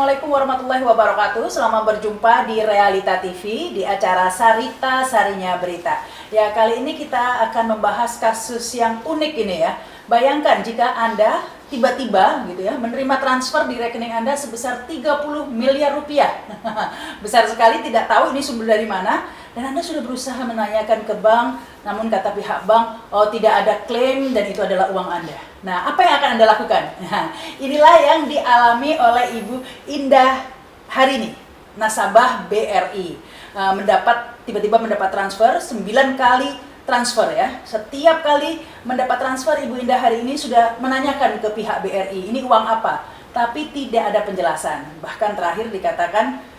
Assalamualaikum warahmatullahi wabarakatuh. Selamat berjumpa di Realita TV di acara Sarita Sarinya Berita. Ya, kali ini kita akan membahas kasus yang unik ini ya. Bayangkan jika Anda tiba-tiba gitu ya menerima transfer di rekening Anda sebesar 30 miliar rupiah. Besar sekali, tidak tahu ini sumber dari mana. Dan Anda sudah berusaha menanyakan ke bank, namun kata pihak bank, oh tidak ada klaim dan itu adalah uang Anda. Nah, apa yang akan Anda lakukan? Nah, inilah yang dialami oleh Ibu Indah Harini, nasabah BRI. Tiba-tiba mendapat transfer 9 kali transfer ya. Setiap kali mendapat transfer, Ibu Indah hari ini sudah menanyakan ke pihak BRI, ini uang apa? Tapi tidak ada penjelasan. Bahkan terakhir dikatakan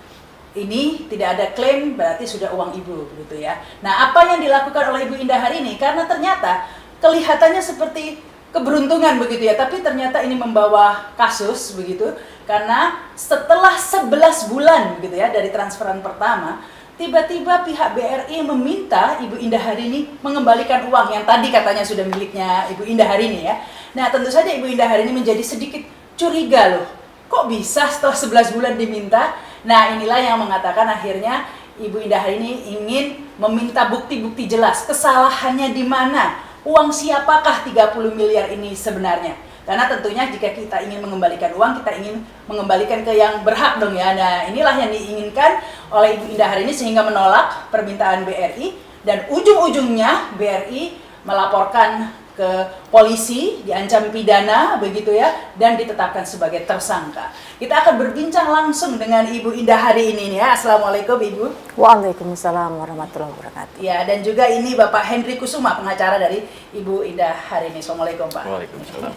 ini tidak ada klaim, berarti sudah uang ibu begitu ya. Nah, apa yang dilakukan oleh Ibu Indah hari ini? Karena ternyata kelihatannya seperti keberuntungan begitu ya, tapi ternyata ini membawa kasus begitu. Karena setelah 11 bulan gitu ya dari transferan pertama, tiba-tiba pihak BRI meminta Ibu Indah hari ini mengembalikan uang yang tadi katanya sudah miliknya Ibu Indah hari ini ya. Nah, tentu saja Ibu Indah hari ini menjadi sedikit curiga loh. Kok bisa setelah 11 bulan diminta? Nah, inilah yang mengatakan akhirnya Ibu Indah hari ini ingin meminta bukti-bukti jelas kesalahannya di mana, uang siapakah 30 miliar ini sebenarnya. Karena tentunya jika kita ingin mengembalikan uang, kita ingin mengembalikan ke yang berhak dong ya. Nah, inilah yang diinginkan oleh Ibu Indah hari ini sehingga menolak permintaan BRI dan ujung-ujungnya BRI melaporkan ke polisi, diancam pidana begitu ya, dan ditetapkan sebagai tersangka. Kita akan berbincang langsung dengan Ibu Indah hari ini ya. Assalamualaikum Ibu. Waalaikumsalam warahmatullahi wabarakatuh. Ya, dan juga ini Bapak Henry Kusuma, pengacara dari Ibu Indah hari ini. Assalamualaikum Pak. Waalaikumsalam.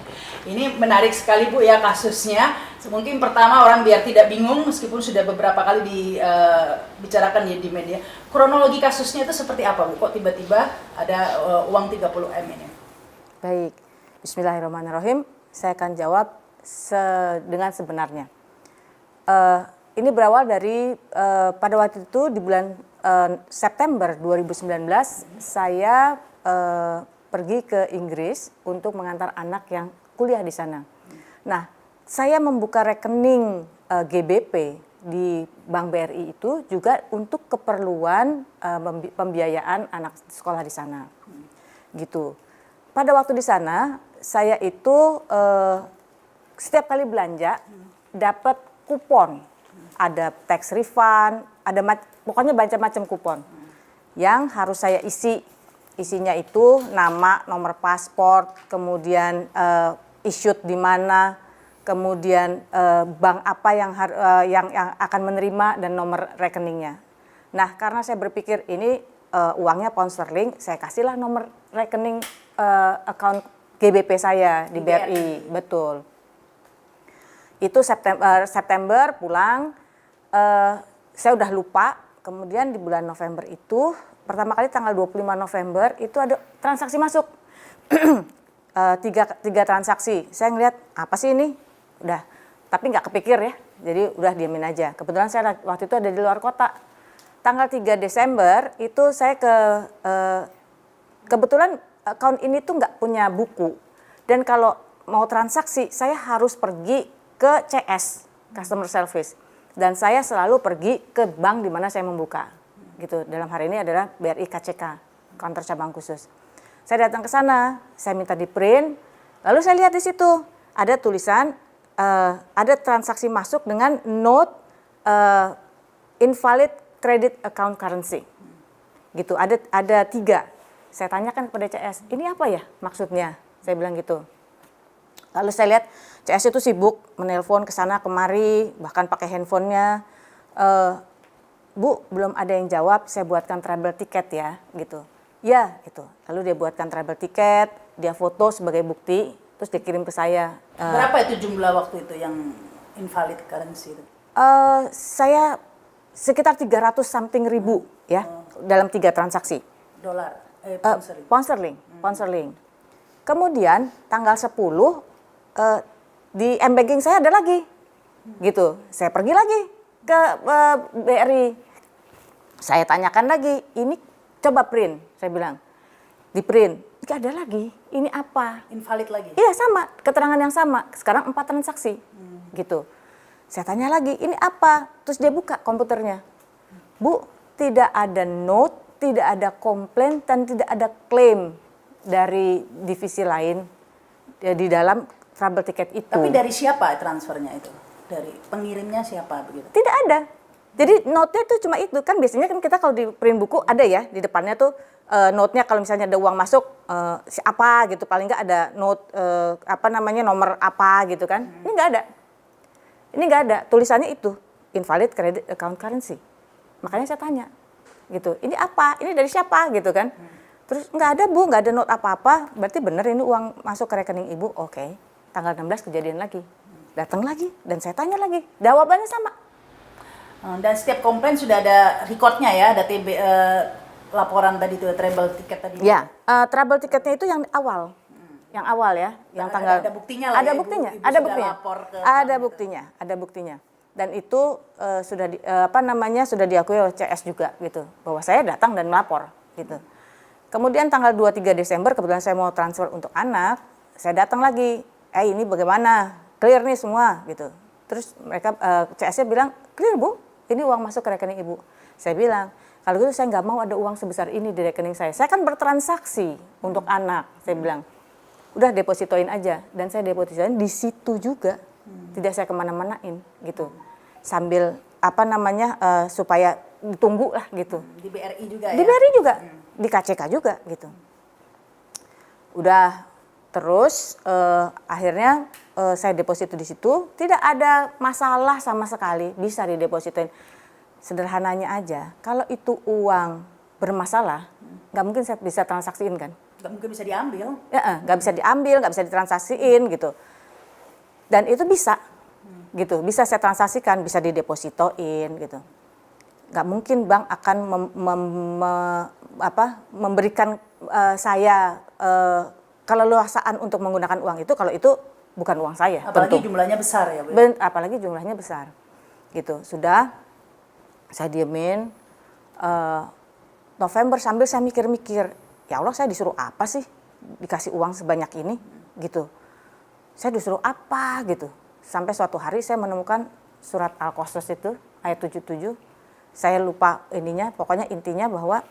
Ini menarik sekali Bu ya kasusnya. Mungkin pertama orang biar tidak bingung meskipun sudah beberapa kali dibicarakan ya di media. Kronologi kasusnya itu seperti apa Bu? Kok tiba-tiba ada uang 30 M ini? Baik, bismillahirrahmanirrahim. Saya akan jawab dengan sebenarnya. Ini berawal dari pada waktu itu di bulan September 2019 saya pergi ke Inggris untuk mengantar anak yang kuliah di sana. Nah, saya membuka rekening GBP di Bank BRI itu juga untuk keperluan pembiayaan anak sekolah di sana. Gitu. Pada waktu di sana, saya itu setiap kali belanja dapat kupon, ada tax refund, ada pokoknya macam-macam kupon yang harus saya isi. Isinya itu nama, nomor paspor, kemudian issued di mana, kemudian bank apa yang akan menerima dan nomor rekeningnya. Nah, karena saya berpikir ini uangnya pound sterling, saya kasihlah nomor rekening account GBP saya di BRI, betul. Itu September pulang, saya udah lupa. Kemudian di bulan November itu, pertama kali tanggal 25 November itu ada transaksi masuk, tiga transaksi. Saya ngeliat apa sih ini, udah, tapi nggak kepikir ya, jadi udah diamin aja. Kebetulan saya waktu itu ada di luar kota. Tanggal 3 Desember itu saya kebetulan account ini tuh nggak punya buku, dan kalau mau transaksi saya harus pergi ke CS, customer service, dan saya selalu pergi ke bank di mana saya membuka, gitu. Dalam hari ini adalah BRI KCK, kantor cabang khusus. Saya datang ke sana, saya minta di print, lalu saya lihat di situ ada tulisan ada transaksi masuk dengan note invalid credit account currency, gitu. Ada 3. Saya tanyakan kepada CS, ini apa ya maksudnya? Saya bilang gitu. Lalu saya lihat CS itu sibuk menelpon ke sana kemari, bahkan pakai handphonenya. Bu, belum ada yang jawab, saya buatkan travel ticket ya, gitu. Ya, gitu. Lalu dia buatkan travel ticket, dia foto sebagai bukti, terus dikirim ke saya. Berapa itu jumlah waktu itu yang invalid currency itu? Saya sekitar 300 something ribu ya, dalam 3 transaksi. Dolar? Pound sterling. Kemudian tanggal 10 di m-banking saya ada lagi, gitu. Saya pergi lagi ke BRI. Saya tanyakan lagi, ini coba print, saya bilang. Di print, nggak ada lagi. Ini apa? Invalid lagi? Iya, sama, keterangan yang sama. Sekarang 4 transaksi, gitu. Saya tanya lagi, ini apa? Terus dia buka komputernya. Bu, tidak ada note, tidak ada komplain, dan tidak ada klaim dari divisi lain di dalam trouble ticket itu. Tapi dari siapa transfernya itu? Dari pengirimnya siapa begitu? Tidak ada. Jadi note-nya itu cuma itu. Kan biasanya kan kita kalau di print buku ada ya, di depannya tuh note-nya kalau misalnya ada uang masuk siapa gitu. Paling nggak ada note nomor apa gitu kan. Ini nggak ada. Ini nggak ada. Tulisannya itu invalid credit account currency. Makanya saya tanya gitu. Ini apa? Ini dari siapa gitu kan. Terus nggak ada Bu, nggak ada note apa-apa. Berarti benar ini uang masuk ke rekening Ibu. Oke. Tanggal 16 kejadian lagi. Datang lagi dan saya tanya lagi. Jawabannya sama. Dan setiap komplain sudah ada recordnya ya, ada laporan tadi itu, travel ticket tadi. Ya, trouble ticketnya itu yang awal. Yang awal ya, yang tanggal. Ada buktinya lah ada ya, buktinya, Ibu ada sudah buktinya. lapor ke Ada bank buktinya, ada buktinya. Dan itu sudah sudah diakui oleh CS juga gitu, bahwa saya datang dan melapor gitu. Kemudian tanggal 23 Desember kebetulan saya mau transfer untuk anak, saya datang lagi. Ini bagaimana? Clear nih semua gitu. Terus mereka CS-nya bilang, "Clear, Bu. Ini uang masuk ke rekening Ibu." Saya bilang, "Kalau gitu saya nggak mau ada uang sebesar ini di rekening saya. Saya kan bertransaksi untuk anak." Saya bilang, "Udah depositoin aja." Dan saya depositoin di situ juga. Tidak saya kemana-manain gitu. Sambil supaya ditunggu lah gitu. Di BRI juga ya? Di BRI juga, di KCK juga gitu. Udah terus akhirnya saya deposito di situ, tidak ada masalah sama sekali, bisa didepositoin. Sederhananya aja, kalau itu uang bermasalah, nggak mungkin saya bisa transaksiin kan? Nggak mungkin bisa diambil. Ya, nggak bisa diambil, nggak bisa ditransaksiin gitu. Dan itu bisa, gitu, bisa saya transaksikan, bisa didepositoin gitu. Nggak mungkin bank akan memberikan saya keleluasaan untuk menggunakan uang itu kalau itu bukan uang saya. Apalagi tentu. jumlahnya besar ya, Bu? Apalagi jumlahnya besar. Gitu. Sudah saya diemin November sambil saya mikir-mikir, ya Allah saya disuruh apa sih dikasih uang sebanyak ini gitu. Saya disuruh apa gitu. Sampai suatu hari saya menemukan surat Al-Qasas itu ayat 77. Saya lupa pokoknya intinya bahwa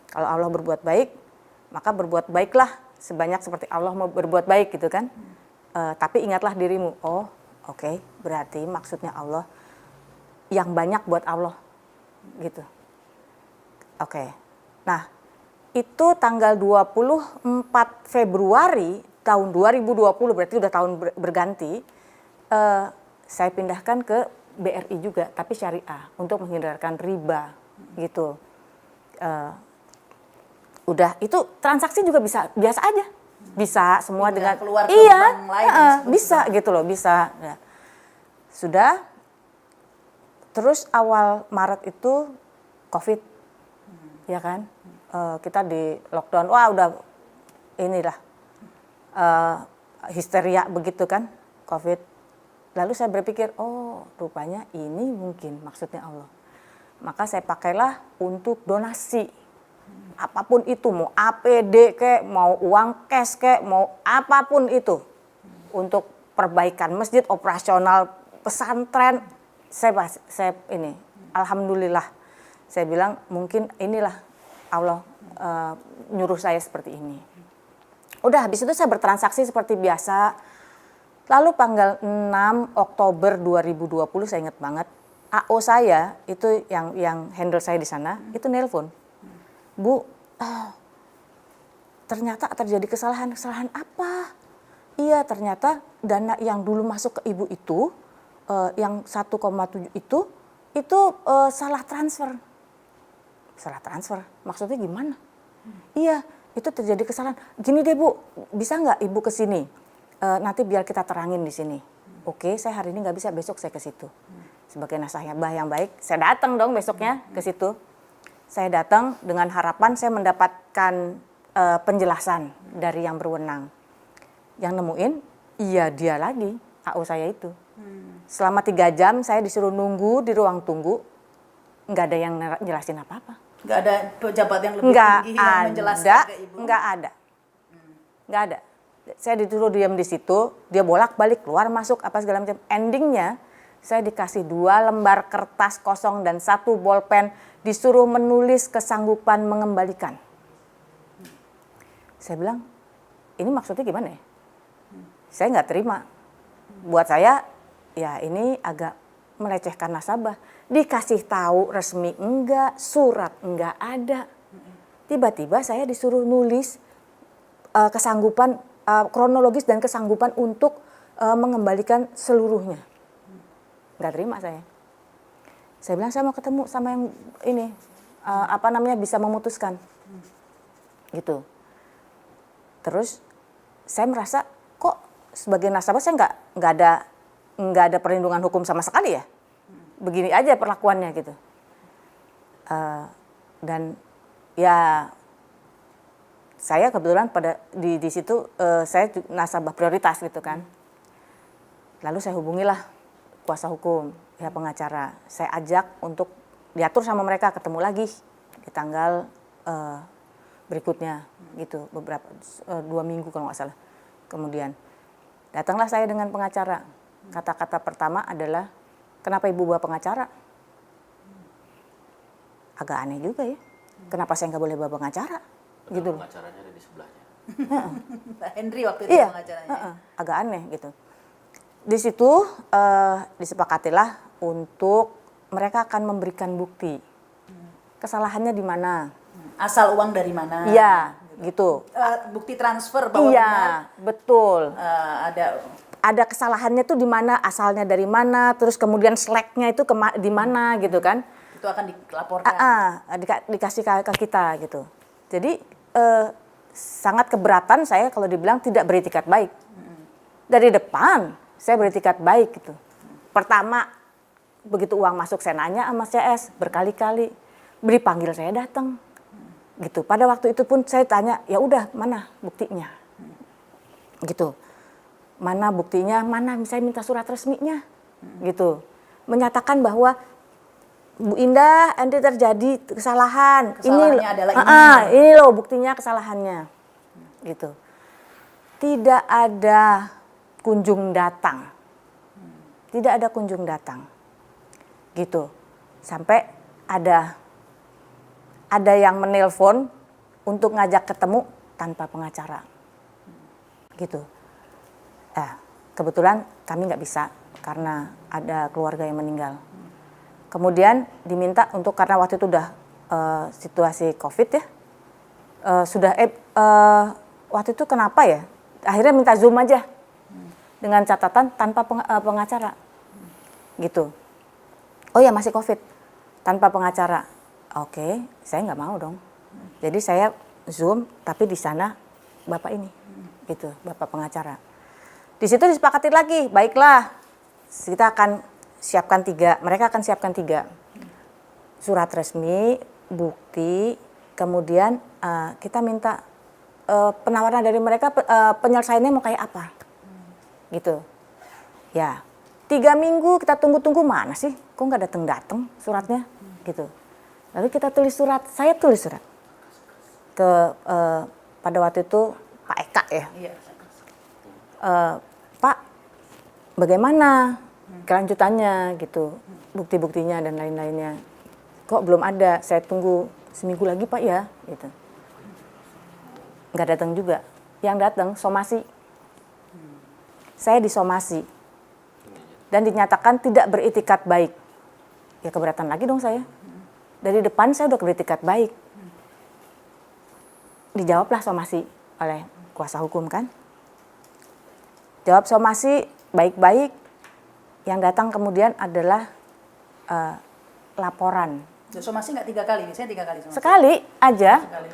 kalau Allah berbuat baik, maka berbuat baiklah sebanyak seperti Allah mau berbuat baik gitu kan. Tapi ingatlah dirimu. Oh, oke, berarti maksudnya Allah yang banyak buat Allah gitu. Oke. Nah, itu tanggal 24 Februari tahun 2020, berarti udah tahun berganti. Saya pindahkan ke BRI juga, tapi syariah untuk menghindarkan riba gitu. Udah itu transaksi juga bisa biasa aja, bisa semua dengan keluar ke bank lain bisa gitu loh, bisa. Ya. Sudah. Terus awal Maret itu COVID, ya kan? Kita di lockdown, wah udah inilah histeria begitu kan, COVID. Lalu saya berpikir, oh rupanya ini mungkin maksudnya Allah. Maka saya pakailah untuk donasi. Apapun itu, mau APD kek, mau uang cash kek, mau apapun itu. Untuk perbaikan masjid, operasional pesantren. Saya ini, alhamdulillah. Saya bilang mungkin inilah Allah nyuruh saya seperti ini. Udah habis itu saya bertransaksi seperti biasa. Lalu tanggal 6 Oktober 2020 saya ingat banget, AO saya itu yang handle saya di sana itu nelpon, Bu, ternyata terjadi kesalahan apa? Iya ternyata dana yang dulu masuk ke ibu itu yang 1,7 itu salah transfer. Salah transfer, maksudnya gimana? Iya itu terjadi kesalahan. Gini deh Bu, bisa nggak ibu ke sini? Nanti biar kita terangin di sini. Oke, saya hari ini nggak bisa, besok saya ke situ. Sebagai nasabah yang baik, saya datang dong besoknya ke situ. Saya datang dengan harapan saya mendapatkan penjelasan dari yang berwenang. Yang nemuin, iya dia lagi, AO saya itu. Selama 3 jam saya disuruh nunggu di ruang tunggu, nggak ada yang jelasin apa-apa. Nggak ada pejabat yang lebih tinggi yang menjelaskan ke Ibu? Nggak ada. Saya disuruh diam di situ, dia bolak-balik keluar masuk apa segala macam. Endingnya saya dikasih 2 lembar kertas kosong dan 1 bolpen, disuruh menulis kesanggupan mengembalikan. Saya bilang, ini maksudnya gimana ya? Saya nggak terima. Buat saya, ya ini agak melecehkan nasabah. Dikasih tahu resmi enggak, surat enggak ada. Tiba-tiba saya disuruh nulis kesanggupan, kronologis dan kesanggupan untuk mengembalikan seluruhnya. Nggak terima saya. Saya bilang saya mau ketemu sama yang ini, bisa memutuskan. Gitu. Terus saya merasa kok sebagai nasabah saya nggak ada perlindungan hukum sama sekali ya. Begini aja perlakuannya gitu. Dan ya saya kebetulan di situ saya nasabah prioritas gitu kan. Lalu saya hubungilah kuasa hukum, ya pengacara. Saya ajak untuk diatur sama mereka ketemu lagi di tanggal berikutnya gitu, 2 minggu kalau nggak salah. Kemudian datanglah saya dengan pengacara. Kata-kata pertama adalah, kenapa ibu bawa pengacara? Agak aneh juga ya. Kenapa saya nggak boleh bawa pengacara? Gitu. Pengacaranya ada di sebelahnya. Pak Henry waktu itu pengacaranya. Agak aneh gitu. Di situ disepakatilah untuk mereka akan memberikan bukti. Kesalahannya di mana? Asal uang dari mana? Iya, gitu. Bukti transfer bahwa benar. Betul. Ada kesalahannya tuh di mana, asalnya dari mana, terus kemudian slack-nya itu di mana gitu kan. itu akan dilaporkan. Dikasih ke kita gitu. Jadi sangat keberatan saya kalau dibilang tidak beritikat baik. Dari depan saya beritikat baik gitu. Pertama begitu uang masuk saya nanya sama CS berkali-kali, beri panggil saya datang. Gitu. Pada waktu itu pun saya tanya, ya udah mana buktinya? Gitu. Mana buktinya? Mana saya minta surat resminya? Gitu. Menyatakan bahwa Bu Indah, nanti terjadi kesalahan. Kesalahannya adalah ini. Ini loh buktinya kesalahannya. Gitu. Tidak ada kunjung datang. Tidak ada kunjung datang. Gitu. Sampai ada yang menelpon untuk ngajak ketemu tanpa pengacara. Gitu. Kebetulan kami nggak bisa karena ada keluarga yang meninggal. Kemudian diminta untuk, karena waktu itu udah situasi COVID ya, waktu itu kenapa ya, akhirnya minta Zoom aja dengan catatan tanpa pengacara. Gitu. Oh ya masih COVID, tanpa pengacara. Oke, saya nggak mau dong. Jadi saya Zoom, tapi di sana bapak ini, gitu, bapak pengacara. Di situ disepakati lagi, baiklah, kita akan siapkan 3, mereka akan siapkan 3 surat resmi, bukti, kemudian kita minta penawaran dari mereka, penyelesaiannya mau kayak apa, gitu. Ya, 3 minggu kita tunggu-tunggu, mana sih, kok nggak datang suratnya, gitu. Lalu kita tulis surat, saya tulis surat ke pada waktu itu Pak Eka ya. Iya. Pak, bagaimana kelanjutannya gitu, bukti-buktinya dan lain-lainnya. Kok belum ada, saya tunggu seminggu lagi Pak ya, gitu. Nggak datang juga. Yang datang somasi. Saya disomasi. Dan dinyatakan tidak beritikat baik. Ya keberatan lagi dong saya. Dari depan saya udah beritikat baik. Dijawablah somasi oleh kuasa hukum kan. Jawab somasi baik-baik. Yang datang kemudian adalah laporan. Somasi nggak 3 kali, biasanya 3 kali somasi. Sekali aja. Sekali.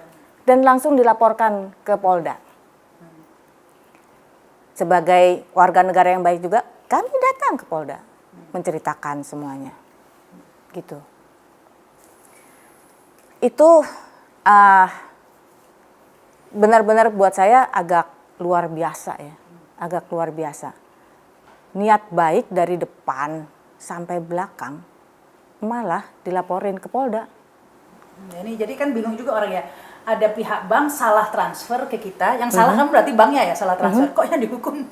Dan langsung dilaporkan ke Polda. Sebagai warga negara yang baik juga, kami datang ke Polda. Menceritakan semuanya. Gitu. Itu benar-benar buat saya agak luar biasa ya. Agak luar biasa. Niat baik dari depan sampai belakang malah dilaporin ke Polda. Ini jadi kan bingung juga orang ya. Ada pihak bank salah transfer ke kita, yang salah kan berarti banknya ya salah transfer. Kok yang dihukum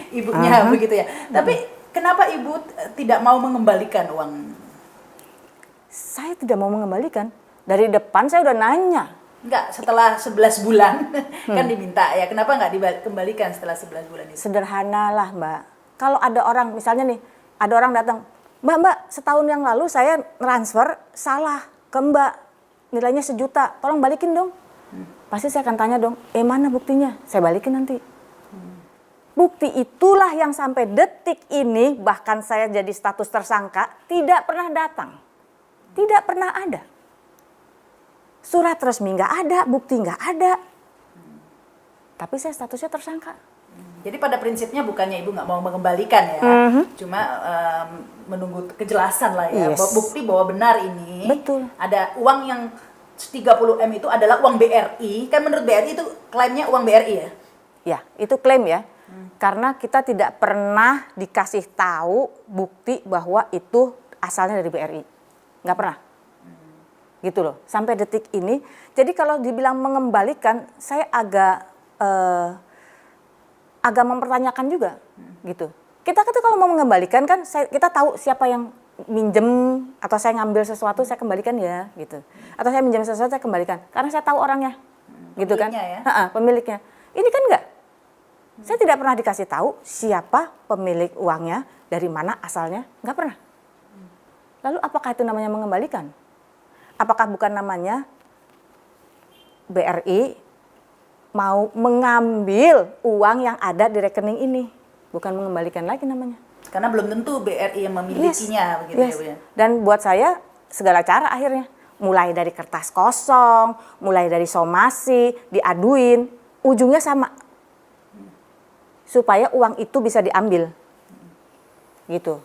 ibunya begitu ya. Tapi kenapa Ibu tidak mau mengembalikan uang? Saya tidak mau mengembalikan. Dari depan saya udah nanya. Enggak, setelah 11 bulan kan diminta ya. Kenapa nggak dikembalikan setelah 11 bulan itu? Sederhana lah, Mbak. Kalau ada orang, misalnya nih, ada orang datang, Mbak, setahun yang lalu saya transfer salah ke Mbak, nilainya 1 juta, tolong balikin dong. Pasti saya akan tanya dong, mana buktinya? Saya balikin nanti. Bukti itulah yang sampai detik ini, bahkan saya jadi status tersangka, tidak pernah datang. Tidak pernah ada. Surat resmi nggak ada, bukti nggak ada. Tapi saya statusnya tersangka. Jadi pada prinsipnya bukannya Ibu nggak mau mengembalikan ya, cuma menunggu kejelasan lah ya, Yes. bukti bahwa benar ini. Betul. Ada uang yang 30M itu adalah uang BRI, kan menurut BRI itu klaimnya uang BRI ya? Ya, itu klaim ya. Karena kita tidak pernah dikasih tahu bukti bahwa itu asalnya dari BRI. Nggak pernah. Gitu loh, sampai detik ini. Jadi kalau dibilang mengembalikan, saya agak mempertanyakan juga, gitu. Kita kalau mau mengembalikan kan, kita tahu siapa yang minjem atau saya ngambil sesuatu saya kembalikan ya, gitu. Atau saya minjem sesuatu saya kembalikan, karena saya tahu orangnya, gitu kan? Ya? Pemiliknya. Ini kan enggak. Saya tidak pernah dikasih tahu siapa pemilik uangnya, dari mana asalnya, nggak pernah. Lalu apakah itu namanya mengembalikan? Apakah bukan namanya BRI mau mengambil uang yang ada di rekening ini? Bukan mengembalikan lagi namanya. Karena belum tentu BRI yang memilikinya, begitu ya Bu ya? Dan buat saya segala cara akhirnya. Mulai dari kertas kosong, mulai dari somasi, diaduin, ujungnya sama. Supaya uang itu bisa diambil. Gitu.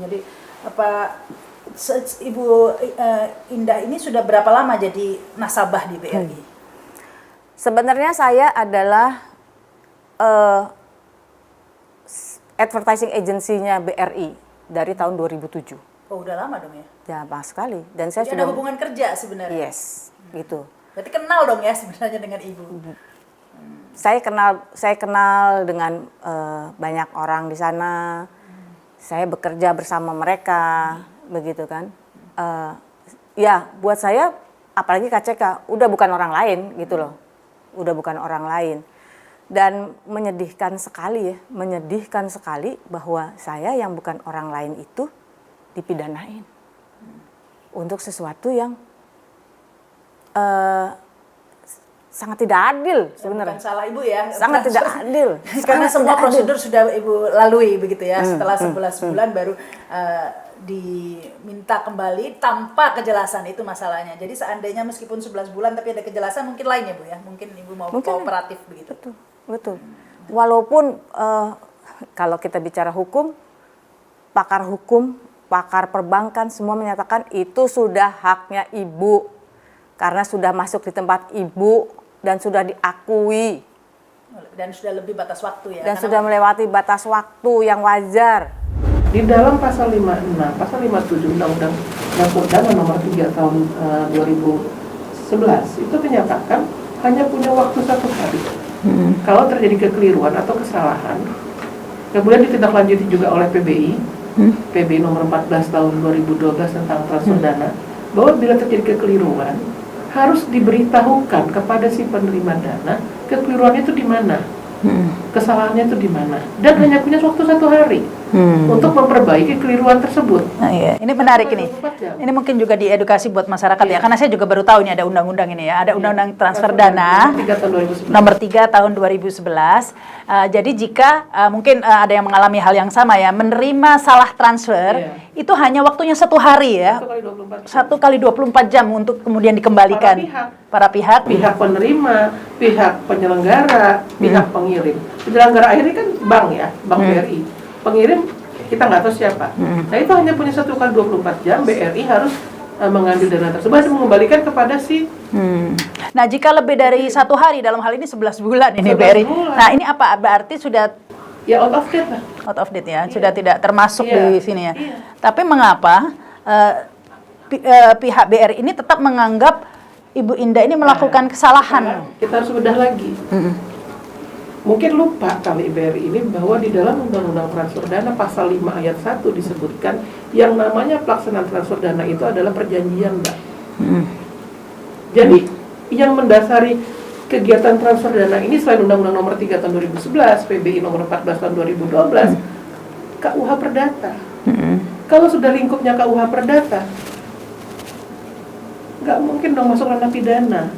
Jadi Ibu Indah ini sudah berapa lama jadi nasabah di BRI? Sebenarnya saya adalah advertising agency-nya BRI dari tahun 2007. Oh, udah lama dong ya? Lama sekali. Dan saya jadi sudah ada hubungan kerja sebenarnya? Yes, gitu. Berarti kenal dong ya sebenarnya dengan Ibu? Saya kenal dengan banyak orang di sana. Saya bekerja bersama mereka, begitu kan. Ya, buat saya, apalagi KCK, udah bukan orang lain gitu loh. Udah bukan orang lain. Dan menyedihkan sekali bahwa saya yang bukan orang lain itu dipidanain. Untuk sesuatu yang sangat tidak adil sebenarnya. Bukan salah Ibu ya. Sangat tidak adil. Karena semua prosedur sudah Ibu lalui begitu ya. Setelah 11 bulan baru diminta kembali tanpa kejelasan, itu masalahnya. Jadi seandainya meskipun 11 bulan tapi ada kejelasan mungkin lain ya Bu ya. Mungkin Ibu mau kooperatif begitu. Betul. Walaupun kalau kita bicara hukum, pakar perbankan semua menyatakan itu sudah haknya Ibu. Karena sudah masuk di tempat Ibu dan sudah diakui. Dan sudah lebih batas waktu ya. Dan sudah melewati batas waktu yang wajar. Di dalam pasal 56, pasal 57 Undang-Undang Perdagangan nomor 3 tahun 2011 itu menyatakan hanya punya waktu 1 hari. Kalau terjadi kekeliruan atau kesalahan, kemudian ditindaklanjuti juga oleh PBI, PBI nomor 14 tahun 2012 tentang transfer dana, bahwa bila terjadi kekeliruan harus diberitahukan kepada si penerima dana kekeliruannya itu di mana, kesalahannya itu di mana, dan hanya punya waktu 1 hari untuk memperbaiki kekeliruan tersebut. Nah, iya. Ini menarik ini. Ini mungkin juga diedukasi buat masyarakat ya, karena saya juga baru tahu ini ada undang-undang ini ya, ada undang-undang transfer dana nomor 3 tahun 2011. Jadi jika mungkin ada yang mengalami hal yang sama ya, menerima salah transfer, itu hanya waktunya 1 hari ya, 1 kali 24 jam untuk kemudian dikembalikan. Para pihak penerima, pihak penyelenggara, pihak pengirim. Penyelenggara akhirnya kan bank ya, Bank BRI. Pengirim kita nggak tahu siapa. Nah itu hanya punya 1 kali 24 jam, BRI harus mengambil dana tersebut dan mengembalikan kepada si. Nah jika lebih dari 1 hari, dalam hal ini 11 bulan ini 11 BRI. bulan. Nah ini apa? Berarti sudah Ya out of date lah. out of date ya, sudah tidak termasuk di sini ya. Tapi mengapa pihak BRI ini tetap menganggap Ibu Indah ini melakukan kesalahan? Kita harus bedah lagi. Mungkin lupa kali BRI ini bahwa di dalam Undang-Undang Transfer Dana pasal 5 ayat 1 disebutkan yang namanya pelaksanaan transfer dana itu adalah perjanjian, Mbak. Jadi yang mendasari kegiatan transfer dana ini selain Undang-Undang Nomor 3 Tahun 2011, PBI Nomor 14 Tahun 2012, KUH Perdata. Kalau sudah lingkupnya KUH Perdata, nggak mungkin dong masuk ranah pidana.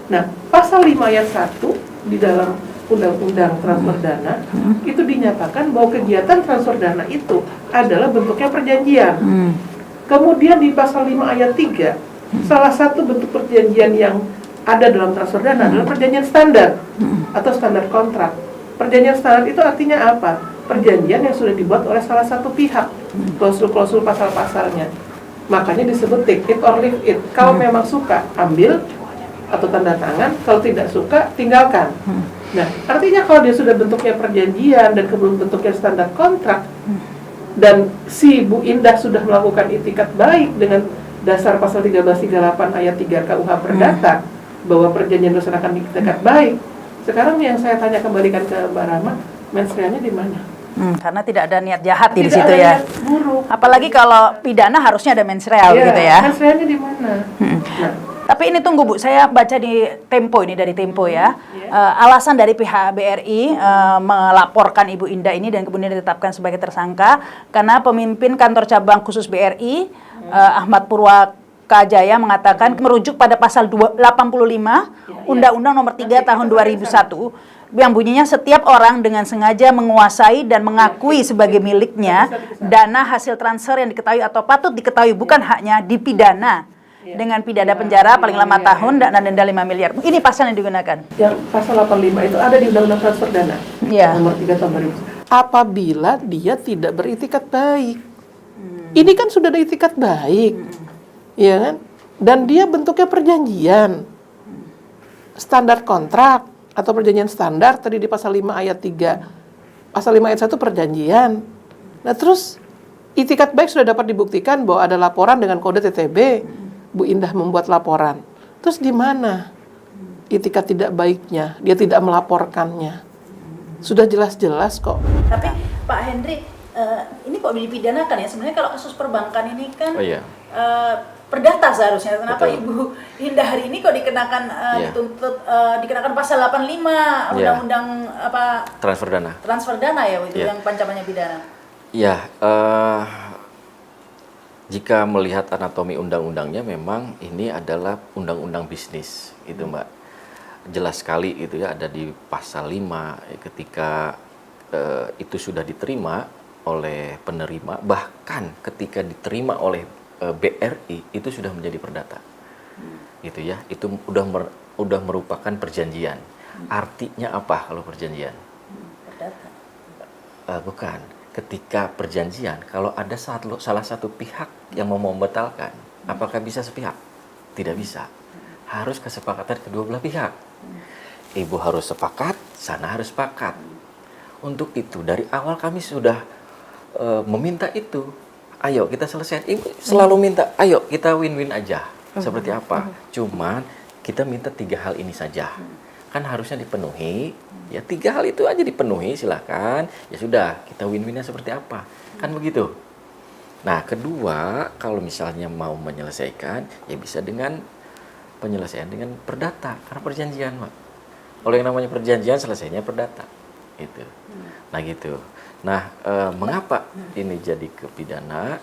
Nah, pasal 5 ayat 1 di dalam Undang-Undang Transfer Dana itu dinyatakan bahwa kegiatan transfer dana itu adalah bentuknya perjanjian. Kemudian di pasal 5 ayat 3, salah satu bentuk perjanjian yang ada dalam transfer dana adalah perjanjian standar atau standar kontrak. Perjanjian standar itu artinya apa? Perjanjian yang sudah dibuat oleh salah satu pihak, klausul-klausul pasal-pasalnya. Makanya disebut take it or leave it. Kalau memang suka, ambil atau tanda tangan, kalau tidak suka, tinggalkan. Nah, artinya kalau dia sudah bentuknya perjanjian dan kemudian bentuknya standar kontrak, dan si Bu Indah sudah melakukan itikat baik dengan dasar pasal 1338 ayat 3 KUH Perdata, bahwa perjanjian dilaksanakan itikat baik. Sekarang yang saya tanya kembalikan ke Mbak Rama, mens reanya di mana? Karena tidak ada niat jahat di Tidak situ ada ya. niat buruk. Apalagi kalau pidana harusnya ada mens rea gitu ya. Mens reanya di mana? Nah, Tapi ini tunggu Bu, saya baca di Tempo ini dari Tempo ya. Alasan dari pihak BRI melaporkan Ibu Indah ini dan kemudian ditetapkan sebagai tersangka karena pemimpin kantor cabang khusus BRI Ahmad Purwakajaya mengatakan merujuk pada pasal 85 Undang-Undang Nomor 3 Tahun 2001 yang bunyinya setiap orang dengan sengaja menguasai dan mengakui sebagai miliknya dana hasil transfer yang diketahui atau patut diketahui bukan hanya dipidana dengan pidana penjara paling lama tahun dan denda 5 miliar. Ini pasal yang digunakan. Yang pasal 85 itu ada di Undang-Undang Transfer Dana Nomor 3 Tahun 2000. Apabila dia tidak beritikat baik. Ini kan sudah ada itikat baik. Iya kan? Dan dia bentuknya perjanjian. Standar kontrak atau perjanjian standar tadi di pasal 5 ayat 3. Pasal 5 ayat 1 perjanjian. Nah, terus itikat baik sudah dapat dibuktikan bahwa ada laporan dengan kode TTB. Bu Indah membuat laporan. Terus di mana itikat tidak baiknya? Dia tidak melaporkannya. Sudah jelas-jelas kok. Tapi Pak Hendri, ini kok dipidanakan ya? Sebenarnya kalau kasus perbankan ini kan perdata seharusnya. Kenapa Betul. Ibu Indah hari ini kok dikenakan dituntut dikenakan pasal 85 Undang-Undang apa Transfer dana. transfer dana ya itu yang pancapnya pidana. Ya, jika melihat anatomi undang-undangnya memang ini adalah undang-undang bisnis, itu Mbak. Jelas sekali itu ya ada di pasal 5 ketika itu sudah diterima oleh penerima, bahkan ketika diterima oleh BRI itu sudah menjadi perdata. Gitu ya. Itu udah merupakan perjanjian. Artinya apa kalau perjanjian? Perdata. Bukan. Ketika perjanjian, kalau ada salah satu pihak yang mau membatalkan, apakah bisa sepihak? Tidak bisa. Harus kesepakatan kedua belah pihak. Ibu harus sepakat, sana harus sepakat. Untuk itu, dari awal kami sudah meminta itu. Ayo kita selesai. Ibu selalu minta, ayo kita win-win aja. Seperti apa? Cuman kita minta 3 hal ini saja. Kan harusnya dipenuhi, ya 3 hal itu aja dipenuhi, silahkan, ya sudah, kita win-winnya seperti apa, kan begitu. Nah, kedua, kalau misalnya mau menyelesaikan, ya bisa dengan penyelesaian dengan perdata, karena perjanjian, Pak. Kalau yang namanya perjanjian, selesainya perdata, gitu. Nah, gitu. Nah, mengapa ini jadi kepidana?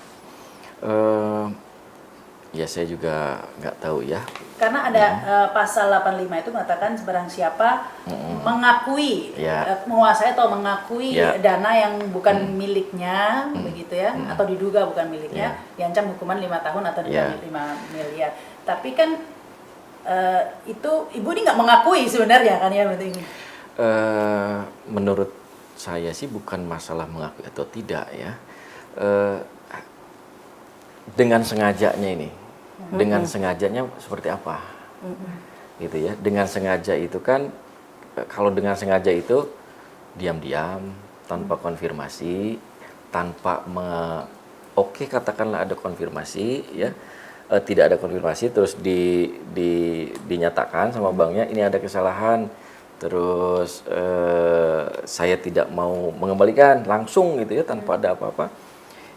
Ya saya juga nggak tahu ya. Karena ada pasal 85 itu mengatakan barang siapa mengakui, menguasai atau mengakui dana yang bukan miliknya, begitu ya, atau diduga bukan miliknya, diancam hukuman 5 tahun atau denda 5 miliar. Tapi kan itu Ibu ini nggak mengakui sebenarnya kan ya, berarti ini? Menurut saya sih bukan masalah mengakui atau tidak ya. Dengan sengajanya ini, dengan sengajanya seperti apa, gitu ya? Dengan sengaja itu kan, kalau dengan sengaja itu diam-diam, tanpa konfirmasi, tanpa oke katakanlah ada konfirmasi, ya, tidak ada konfirmasi, terus dinyatakan sama banknya ini ada kesalahan, terus saya tidak mau mengembalikan langsung gitu ya tanpa ada apa-apa,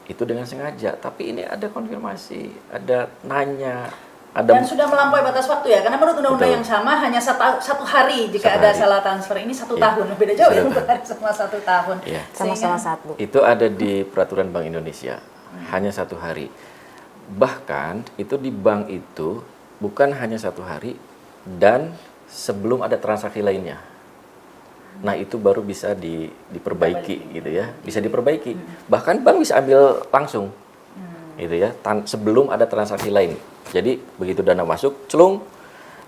itu dengan sengaja. Tapi ini ada konfirmasi, ada nanya, ada Dan sudah melampaui batas waktu ya, karena menurut undang-undang Betul. yang sama hanya satu hari jika Satu ada hari. salah transfer. Ini 1 Iya. tahun, beda jauh ya, Satu bukan sama 1 tahun. Iya. Sama-sama Sehingga- 1. itu ada di peraturan Bank Indonesia, hanya 1 hari. Bahkan itu di bank itu bukan hanya 1 hari dan sebelum ada transaksi lainnya. Nah itu baru bisa diperbaiki gitu ya, bisa diperbaiki. Bahkan bank bisa ambil langsung, gitu ya, sebelum ada transaksi lain. Jadi begitu dana masuk, celung,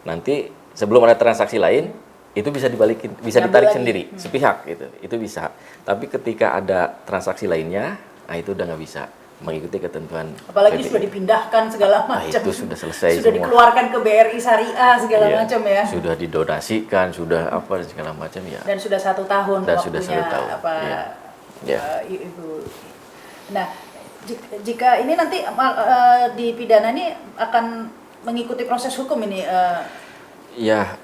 nanti sebelum ada transaksi lain itu bisa dibalikin, bisa Diambil ditarik lagi. sendiri, sepihak gitu, itu bisa. Tapi ketika ada transaksi lainnya, nah itu udah nggak bisa mengikuti ketentuan. Apalagi BBI. sudah dipindahkan segala Nah, macam. itu sudah selesai Sudah semua. dikeluarkan ke BRI Syariah segala Iya, macam ya. sudah didonasikan, sudah apa dan segala macam ya. Dan sudah 1 tahun Dan waktunya sudah 1 tahun, apa iya. Iya. Ibu. Nah, jika ini nanti di pidana ini akan mengikuti proses hukum ini. Ya,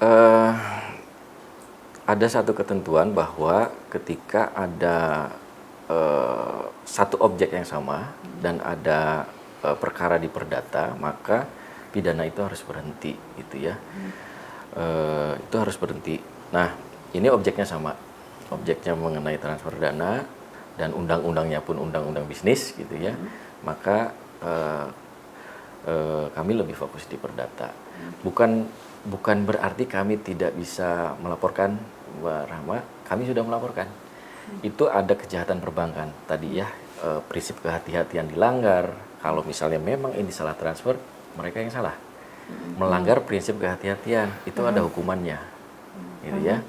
ada satu ketentuan bahwa ketika ada satu objek yang sama dan ada perkara di perdata, maka pidana itu harus berhenti, gitu ya. Itu harus berhenti. Nah, ini objeknya sama, objeknya mengenai transfer dana dan undang-undangnya pun undang-undang bisnis, gitu ya. Maka kami lebih fokus di perdata. Bukan berarti kami tidak bisa melaporkan, Mbak Rahma. Kami sudah melaporkan. Itu ada kejahatan perbankan tadi ya, prinsip kehati-hatian dilanggar. Kalau misalnya memang ini salah transfer, mereka yang salah. Melanggar prinsip kehati-hatian, itu ada hukumannya, gitu ya.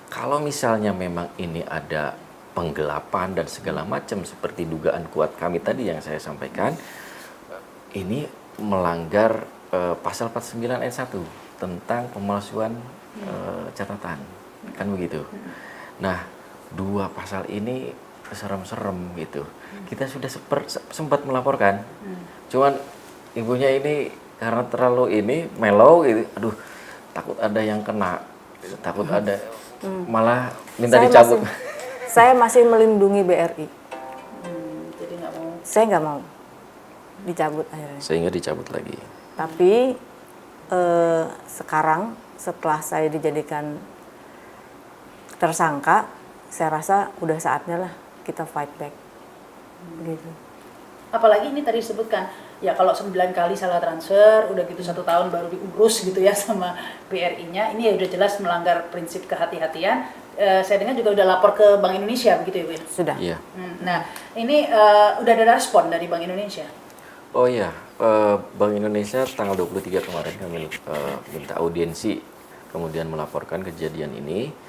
Kalau misalnya memang ini ada penggelapan dan segala macam seperti dugaan kuat kami tadi yang saya sampaikan, ini melanggar pasal 49 ayat 1 tentang pemalsuan catatan, kan begitu. Nah, 2 pasal ini serem-serem gitu. Kita sudah sempat melaporkan, cuman ibunya ini karena terlalu ini mellow gitu, aduh takut ada yang kena, takut ada, malah minta dicabut. Saya masih melindungi BRI. Jadi nggak mau. Saya nggak mau dicabut akhirnya. Sehingga dicabut lagi. Tapi sekarang setelah saya dijadikan tersangka, saya rasa udah saatnya lah kita fight back. Begitu. Apalagi ini tadi disebutkan, ya kalau 9 kali salah transfer, udah gitu 1 tahun baru diurus gitu ya sama BRI-nya, ini ya udah jelas melanggar prinsip kehati-hatian. Saya dengar juga udah lapor ke Bank Indonesia begitu ya Bu? Sudah. Iya. Nah, ini udah ada respon dari Bank Indonesia? Oh iya, Bank Indonesia tanggal 23 kemarin kami minta audiensi, kemudian melaporkan kejadian ini.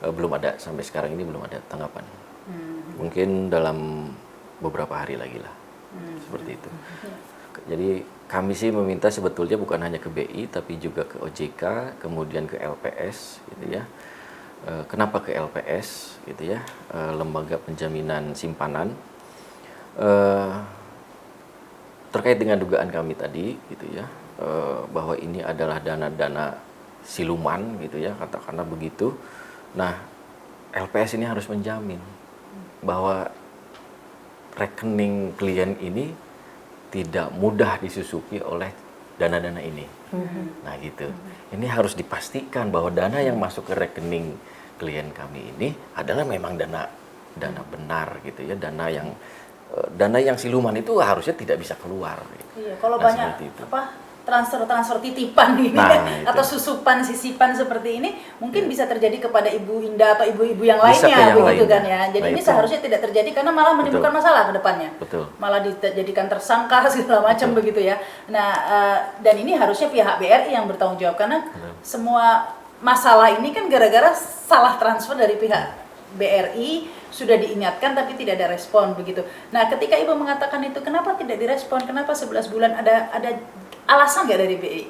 Belum ada, sampai sekarang ini belum ada tanggapan. Mungkin dalam beberapa hari lagi lah, seperti itu. Jadi kami sih meminta sebetulnya bukan hanya ke BI, tapi juga ke OJK, kemudian ke LPS, gitu ya. Kenapa ke LPS, gitu ya, Lembaga Penjaminan Simpanan, terkait dengan dugaan kami tadi, gitu ya, bahwa ini adalah dana-dana siluman, gitu ya, katakanlah begitu. Nah, LPS ini harus menjamin bahwa rekening klien ini tidak mudah disusupi oleh dana-dana ini. Nah, gitu. Ini harus dipastikan bahwa dana yang masuk ke rekening klien kami ini adalah memang dana benar, gitu ya, dana yang siluman itu harusnya tidak bisa keluar. Gitu. Iya, kalau Nah, banyak seperti itu. transfer titipan ini Nah, itu. atau sisipan seperti ini mungkin bisa terjadi kepada Ibu Indah atau ibu-ibu yang Bisa ke lainnya yang begitu lainnya. kan ya. Jadi Nah, ini itu. seharusnya tidak terjadi karena malah menimbulkan Betul. masalah ke depannya. Betul. Malah dijadikan tersangka segala macam Betul. begitu ya. Nah, dan ini harusnya pihak BRI yang bertanggung jawab karena semua masalah ini kan gara-gara salah transfer dari pihak BRI, sudah diingatkan tapi tidak ada respon begitu. Nah, ketika Ibu mengatakan itu, kenapa tidak direspon? Kenapa 11 bulan? Ada alasan nggak dari BRI?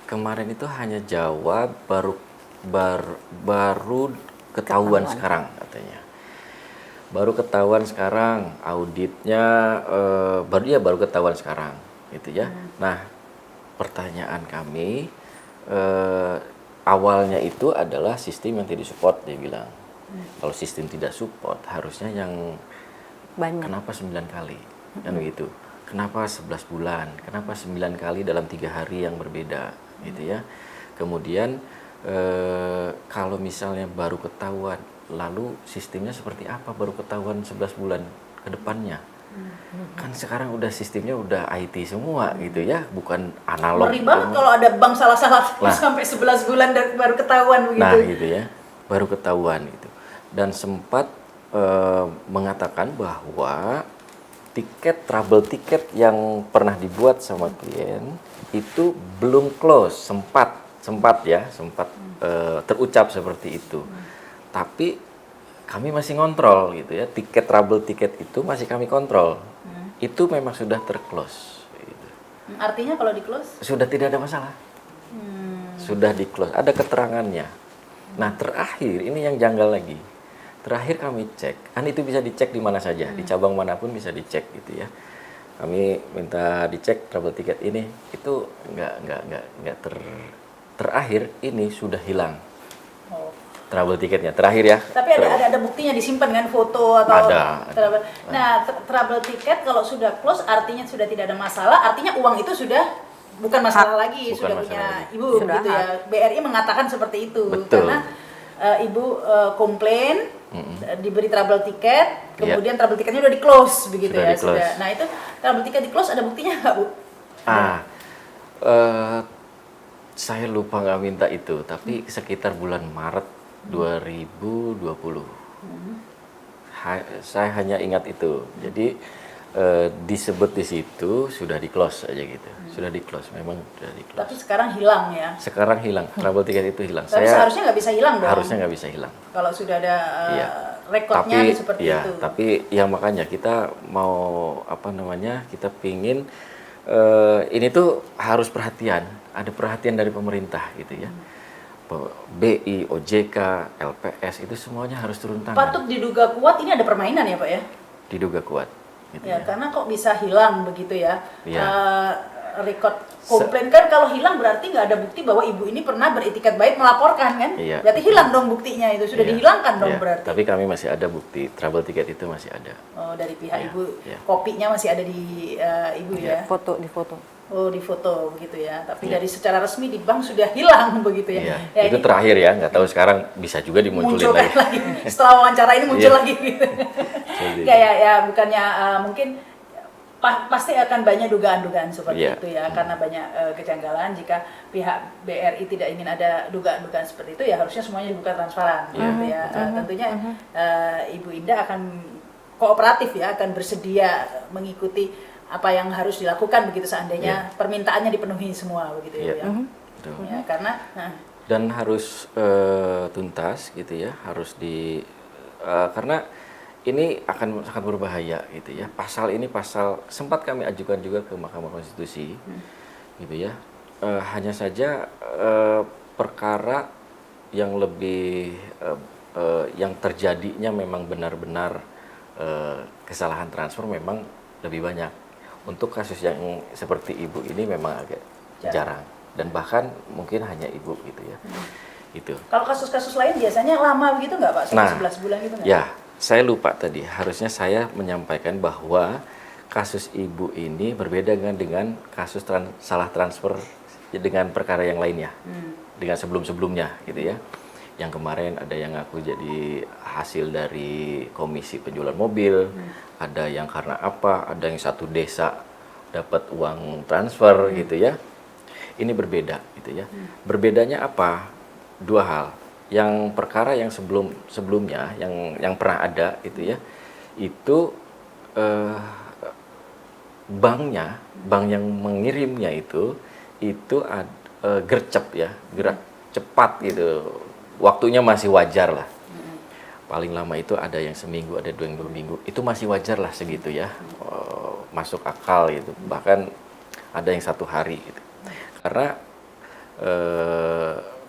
Kemarin itu hanya jawab baru ketahuan sekarang katanya. Baru ketahuan sekarang, auditnya baru ketahuan sekarang, gitu ya. Nah, pertanyaan kami, awalnya itu adalah sistem yang tidak support, dia bilang. Kalau sistem tidak support, harusnya yang Banyak. kenapa 9 kali? Kan begitu. Kenapa 11 bulan? Kenapa 9 kali dalam 3 hari yang berbeda? Gitu ya. Kemudian kalau misalnya baru ketahuan, lalu sistemnya seperti apa baru ketahuan 11 bulan ke depannya? Kan sekarang udah sistemnya udah IT semua gitu ya, bukan analog. Ngeri banget kalau ada bank salah-salah sampai 11 bulan baru ketahuan begitu. Nah gitu ya, baru ketahuan gitu. Dan sempat mengatakan bahwa travel tiket yang pernah dibuat sama klien itu belum close, sempat terucap seperti itu. Tapi kami masih ngontrol gitu ya, travel tiket itu masih kami kontrol. Itu memang sudah terclose. Gitu. Artinya kalau di close? Sudah tidak ada masalah. Sudah di close, ada keterangannya. Nah terakhir ini yang janggal lagi. Terakhir kami cek, kan itu bisa dicek di mana saja, di cabang manapun bisa dicek gitu ya. Kami minta dicek travel tiket ini, itu nggak terakhir ini sudah hilang. Oh. Travel tiketnya terakhir ya. Tapi ada buktinya disimpan kan, foto atau Ada. travel. Nah, travel tiket kalau sudah close artinya sudah tidak ada masalah, artinya uang itu sudah bukan masalah lagi, Bukan sudah masalah punya lagi. ibu Sudah gitu ya. BRI mengatakan seperti itu. Betul. Karena ibu komplain diberi travel tiket, kemudian travel tiketnya udah di close begitu Sudah ya. di-close. Sudah. Nah, itu travel tiket di close ada buktinya nggak, Bu? Saya lupa nggak minta itu, tapi sekitar bulan Maret 2020. Saya hanya ingat itu. Jadi disebut di situ sudah di close aja gitu. Sudah di close, memang sudah di close. Tapi sekarang hilang ya. Sekarang hilang, travel tiket itu hilang. Tapi seharusnya nggak bisa hilang dong. Harusnya nggak bisa hilang. Kalau sudah ada Iya. rekodnya Tapi seperti ya, itu. tapi yang makanya kita mau kita pingin ini tuh harus perhatian, ada perhatian dari pemerintah gitu ya. BI, OJK, LPS itu semuanya harus turun tangan. Patut diduga kuat ini ada permainan ya, Pak ya? Diduga kuat. Gitu Ya, karena kok bisa hilang begitu ya? Iya. Record komplain kan kalau hilang berarti nggak ada bukti bahwa ibu ini pernah beretikat baik melaporkan kan? Iya. Berarti hilang dong buktinya itu, sudah Iya, dihilangkan dong iya. berarti. Tapi kami masih ada bukti, travel tiket itu masih ada. Oh, dari pihak Iya, ibu, iya. kopinya masih ada di ibu ya? Di foto. Oh, di foto begitu ya. Tapi Iya. dari secara resmi di bank sudah hilang begitu ya? Iya. Ya, Itu ini terakhir ya, nggak tahu sekarang bisa juga dimunculin munculkan lagi. lagi. Setelah wawancara ini muncul Iya. lagi gitu. Jadi, Ya, bukannya mungkin pasti akan banyak dugaan-dugaan seperti Iya. itu ya, karena banyak kejanggalan. Jika pihak BRI tidak ingin ada dugaan-dugaan seperti itu, ya harusnya semuanya dibuka transparan Iya. gitu ya. Tentunya Ibu Indah akan kooperatif ya, akan bersedia mengikuti apa yang harus dilakukan begitu seandainya permintaannya dipenuhi semua begitu Iya. ya. Betul. Ya, karena Dan harus tuntas gitu ya, harus karena ini akan sangat berbahaya gitu ya. Pasal ini sempat kami ajukan juga ke Mahkamah Konstitusi gitu ya. Hanya saja perkara yang lebih yang terjadinya memang benar-benar kesalahan transfer memang lebih banyak. Untuk kasus yang seperti ibu ini memang agak jarang dan bahkan mungkin hanya ibu gitu ya. Itu. kalau kasus-kasus lain biasanya lama begitu nggak Pak? Sampai 11 bulan gitu nggak? Ya, saya lupa tadi. Harusnya saya menyampaikan bahwa kasus ibu ini berbeda dengan kasus salah transfer dengan perkara yang lainnya. Dengan sebelum-sebelumnya gitu ya. Yang kemarin ada yang ngaku jadi hasil dari komisi penjualan mobil, ada yang karena apa, ada yang satu desa dapat uang transfer gitu ya. Ini berbeda gitu ya. Berbedanya apa? Dua hal. Yang perkara yang sebelumnya yang pernah ada itu ya, itu bank yang mengirimnya itu gercep ya, gerak cepat gitu. Waktunya masih wajar lah. Paling lama itu ada yang seminggu, ada 2 minggu. Itu masih wajar lah segitu ya, masuk akal gitu. Bahkan ada yang 1 hari gitu. Karena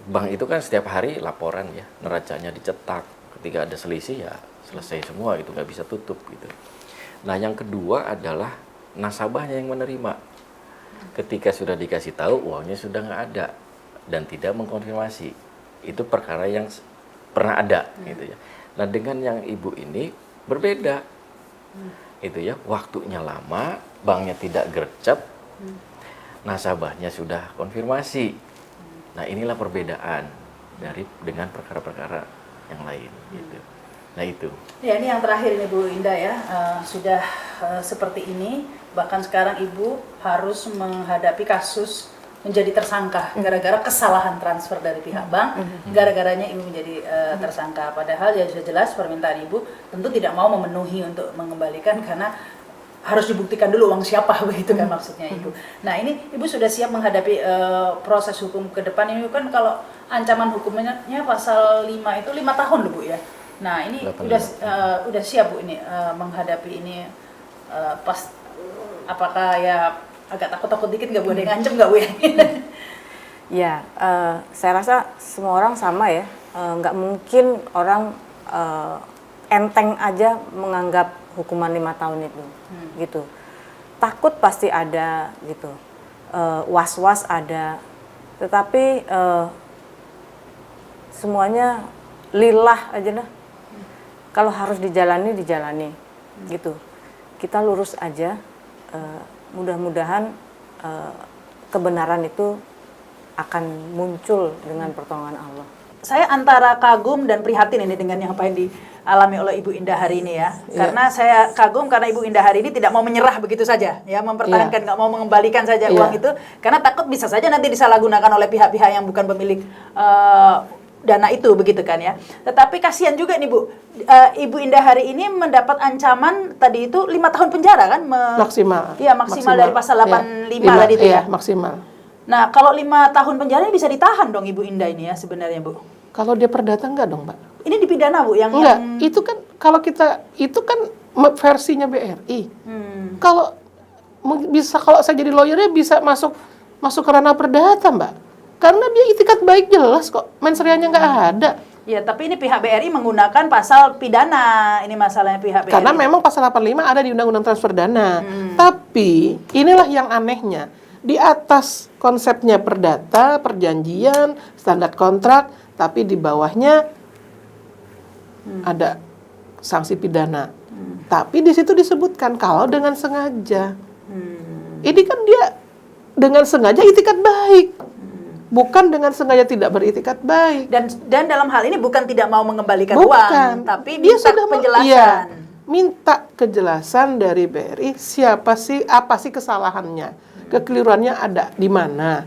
bank itu kan setiap hari laporan ya, neracanya dicetak. Ketika ada selisih ya selesai semua gitu, nggak bisa tutup gitu. Nah yang kedua adalah nasabahnya yang menerima. Ketika sudah dikasih tahu uangnya sudah nggak ada dan tidak mengkonfirmasi. itu perkara yang pernah ada gitu ya. Nah dengan yang ibu ini berbeda, itu ya, waktunya lama, banknya tidak gercep, nasabahnya sudah konfirmasi. Nah inilah perbedaan dengan perkara-perkara yang lain gitu. Nah itu. Ya, ini yang terakhir ini Bu Indah ya, sudah seperti ini, bahkan sekarang Ibu harus menghadapi kasus menjadi tersangka gara-gara kesalahan transfer dari pihak bank, gara-garanya Ibu menjadi tersangka. Padahal ya sudah jelas permintaan Ibu tentu tidak mau memenuhi untuk mengembalikan karena harus dibuktikan dulu uang siapa, begitu kan maksudnya Ibu. Nah ini Ibu sudah siap menghadapi proses hukum ke depan ini kan, kalau ancaman hukumnya pasal 5 itu 5 tahun loh Bu ya. Nah ini udah siap Bu ini menghadapi ini, pas apakah ya agak takut-takut dikit nggak Bu, ada yang ngancem nggak Bu ya? Ya, saya rasa semua orang sama ya, nggak mungkin orang enteng aja menganggap hukuman 5 tahun itu, gitu. Takut pasti ada, gitu. Was-was ada, tetapi semuanya lillah aja lah. Kalau harus dijalani, gitu. Kita lurus aja. Mudah-mudahan kebenaran itu akan muncul dengan pertolongan Allah. Saya antara kagum dan prihatin ini dengan yang apa yang dialami oleh Ibu Indah hari ini ya. Karena saya kagum karena Ibu Indah hari ini tidak mau menyerah begitu saja, ya, mempertahankan, nggak mau mengembalikan saja uang itu, karena takut bisa saja nanti disalahgunakan oleh pihak-pihak yang bukan pemilik dana itu, begitu kan ya. Tetapi kasihan juga nih Bu, Ibu Indah hari ini mendapat ancaman tadi itu 5 tahun penjara kan? Maksimal. Iya, maksimal dari pasal 85 tadi itu ya. Maksimal. Nah, kalau 5 tahun penjara bisa ditahan dong Ibu Indah ini ya sebenarnya Bu. Kalau dia perdata enggak dong, Mbak? Ini dipidana Bu yang Enggak, itu kan kalau itu kan versinya BRI. Kalau saya jadi lawyernya bisa masuk ke ranah perdata, Mbak. Karena dia itikat baik jelas kok, mensreanya nggak ada. Ya, tapi ini pihak BRI menggunakan pasal pidana. Ini masalahnya pihak BRI. Karena memang pasal 85 ada di Undang-Undang Transfer Dana. Tapi inilah yang anehnya. Di atas konsepnya perdata, perjanjian, standar kontrak, tapi di bawahnya ada sanksi pidana. Tapi di situ disebutkan kalau dengan sengaja. Ini kan dia dengan sengaja itikat baik. Bukan dengan sengaja tidak beritikat baik. Dan dalam hal ini bukan tidak mau mengembalikan Bukan. uang, tapi Dia minta sudah penjelasan. Minta kejelasan dari BRI, apa sih kesalahannya, kekeliruannya ada di mana.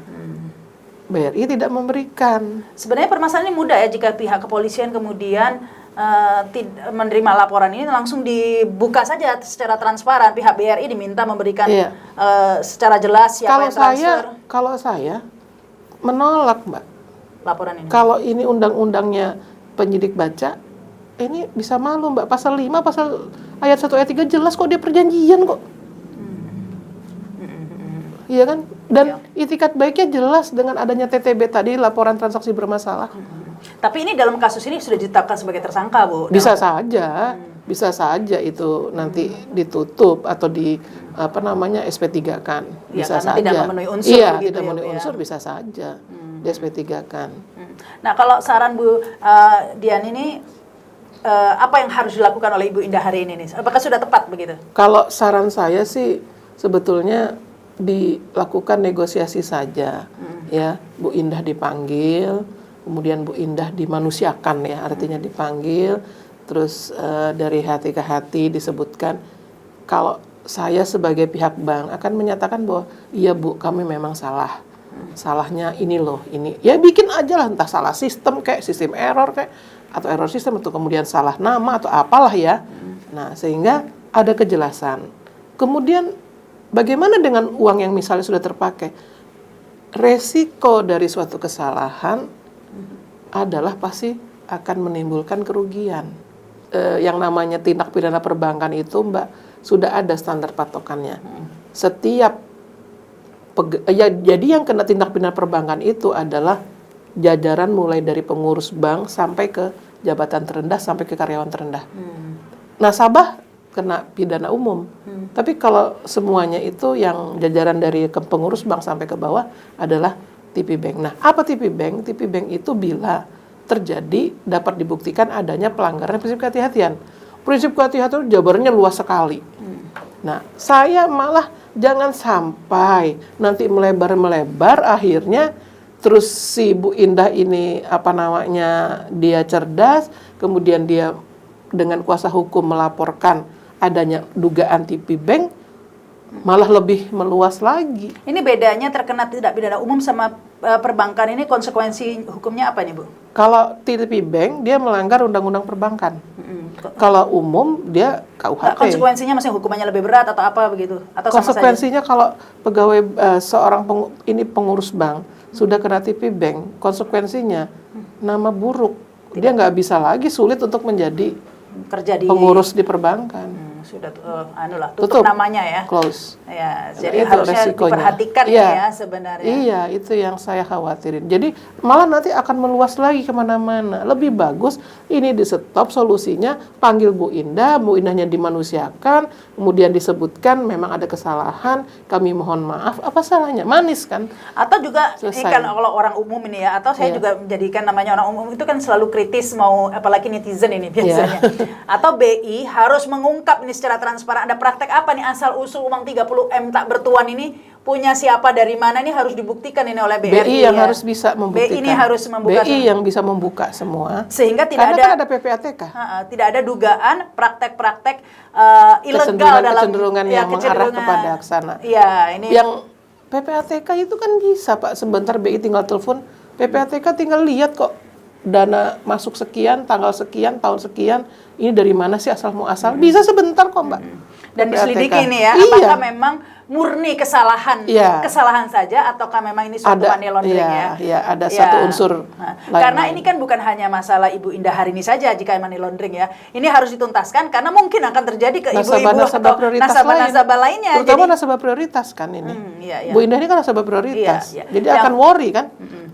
BRI tidak memberikan. Sebenarnya permasalahan ini mudah ya, jika pihak kepolisian kemudian menerima laporan ini langsung dibuka saja secara transparan. Pihak BRI diminta memberikan secara jelas siapa yang transfer. Kalau saya menolak, Mbak, laporan ini. Kalau ini undang-undangnya penyidik baca, ini bisa malu, Mbak. Pasal 5, pasal ayat 1 ayat 3 jelas kok, dia perjanjian kok. Iya kan? Dan itikat baiknya jelas dengan adanya TTB tadi, laporan transaksi bermasalah. Tapi ini dalam kasus ini sudah ditetapkan sebagai tersangka, Bu. Bisa saja. Bisa saja itu nanti ditutup atau SP3 kan, bisa saja. Tidak memenuhi unsur. Iya, tidak memenuhi unsur bisa saja di SP3 kan. Nah, kalau saran Bu Dian ini apa yang harus dilakukan oleh Ibu Indah hari ini nih? Apakah sudah tepat begitu? Kalau saran saya sih sebetulnya dilakukan negosiasi saja, ya. Bu Indah dipanggil, kemudian Bu Indah dimanusiakan ya, artinya dipanggil. Terus dari hati ke hati disebutkan, kalau saya sebagai pihak bank akan menyatakan bahwa iya Bu, kami memang salah. Salahnya ini loh, ini. Ya bikin aja lah, entah salah sistem kayak sistem error kayak, atau error sistem, atau kemudian salah nama atau apalah ya. Nah, sehingga ada kejelasan. Kemudian bagaimana dengan uang yang misalnya sudah terpakai? Resiko dari suatu kesalahan adalah pasti akan menimbulkan kerugian. Yang namanya tindak pidana perbankan itu, Mbak, sudah ada standar patokannya. Setiap jadi yang kena tindak pidana perbankan itu adalah jajaran mulai dari pengurus bank sampai ke jabatan terendah sampai ke karyawan terendah. Nasabah kena pidana umum. Tapi kalau semuanya itu yang jajaran dari pengurus bank sampai ke bawah adalah TP Bank. Nah, apa TP Bank? TP Bank itu bila terjadi, dapat dibuktikan adanya pelanggaran prinsip kehati-hatian. Prinsip kehati-hatian jabarannya luas sekali. Nah, saya malah jangan sampai nanti melebar-melebar akhirnya terus si Bu Indah ini dia cerdas, kemudian dia dengan kuasa hukum melaporkan adanya dugaan TP Bank, malah lebih meluas lagi. Ini bedanya terkena tidak pidana umum sama perbankan ini, konsekuensi hukumnya apa nih, Bu? Kalau TP Bank dia melanggar undang-undang perbankan. Kalau umum dia KUHP. Konsekuensinya masih hukumannya lebih berat atau apa begitu? Atau sama Konsekuensinya saja? kalau pegawai seorang pengurus bank sudah kena TP Bank, konsekuensinya nama buruk. Dia nggak bisa lagi, sulit untuk menjadi Kerja di pengurus di perbankan. sudah tutup namanya ya. Close. Ya, Nah, jadi itu harusnya resikonya. diperhatikan Iya. ya sebenarnya. Iya, itu yang saya khawatirin. Jadi malah nanti akan meluas lagi kemana-mana. Lebih bagus ini di stop, solusinya panggil Bu Indahnya dimanusiakan, kemudian disebutkan memang ada kesalahan, kami mohon maaf. Apa salahnya? Manis kan? Atau juga ini Selesai. kan kalau orang umum ini ya, atau saya Iya. juga menjadikan namanya orang umum itu kan selalu kritis, mau apalagi netizen ini biasanya. Atau BI harus mengungkap ini secara transparan, ada praktek apa nih asal usul uang 30M tak bertuan ini punya siapa dari mana, ini harus dibuktikan ini oleh BRI. BI yang ya. harus bisa membuktikan. BI ini harus membuka BI yang bisa membuka semua. sehingga tidak Karena ada kan ada PPATK. tidak ada dugaan praktek-praktek ilegal dalam Kecenderungan yang mengarah kepada sana. Iya, ini Yang PPATK itu kan bisa Pak, sebentar BI tinggal telepon, PPATK tinggal lihat kok dana masuk sekian, tanggal sekian, tahun sekian, ini dari mana sih asal muasal? Bisa sebentar kok Mbak. dan PPATK. diselidiki ini ya, Iya. apakah memang murni kesalahan Iya. kesalahan saja ataukah memang ini suatu Ada, money laundering iya, ya? iya, ada Iya. satu unsur Nah, lain-lain. karena ini kan bukan hanya masalah Ibu Indah hari ini saja jika money laundering ya. Ini harus dituntaskan karena mungkin akan terjadi ke ibu-ibu Nasabah-nasabah atau prioritas nasabah-nasabah lainnya. Terutama Jadi nasabah prioritas kan ini. iya, iya. Bu Indah ini kan nasabah prioritas. Iya, iya. Jadi Yang- akan worry kan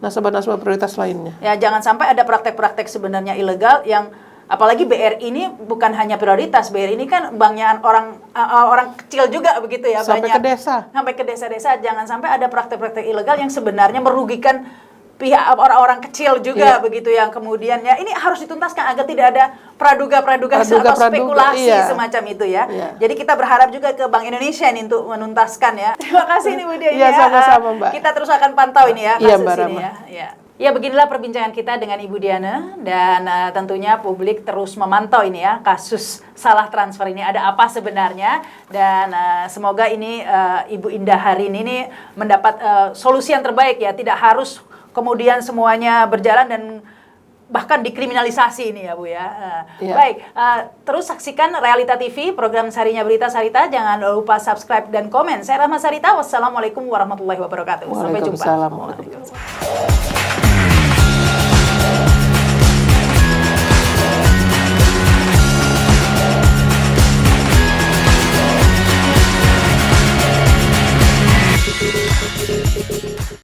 nasabah-nasabah prioritas lainnya. ya jangan sampai ada praktek-praktek sebenarnya ilegal yang apalagi BRI ini bukan hanya prioritas, BRI ini kan banknya orang kecil juga begitu ya, Sampai banyak ke desa. sampai ke desa-desa. Jangan sampai ada praktek-praktek ilegal yang sebenarnya merugikan pihak orang-orang kecil juga Iya. begitu, yang kemudian ya ini harus dituntaskan agar tidak ada praduga-praduga atau Praduga-praduga, spekulasi iya. semacam itu ya. Iya. Jadi kita berharap juga ke Bank Indonesia ini untuk menuntaskan ya. Terima kasih nih Bu Dia ini Iya, ya. sama-sama, Mbak. Kita terus akan pantau ini ya Iya, kasus Mbak ini Rama. ya. Ya. Ya, beginilah perbincangan kita dengan Ibu Diana, dan tentunya publik terus memantau ini ya, kasus salah transfer ini ada apa sebenarnya, dan semoga ini Ibu Indah hari ini mendapat solusi yang terbaik ya, tidak harus kemudian semuanya berjalan dan bahkan dikriminalisasi ini ya Bu ya. Iya. Baik, terus saksikan Realita TV, program Sarinya Berita Sarita, jangan lupa subscribe dan komen. Saya Rahma Sarita, wassalamualaikum warahmatullahi wabarakatuh. Sampai jumpa. Waalaikumsalam.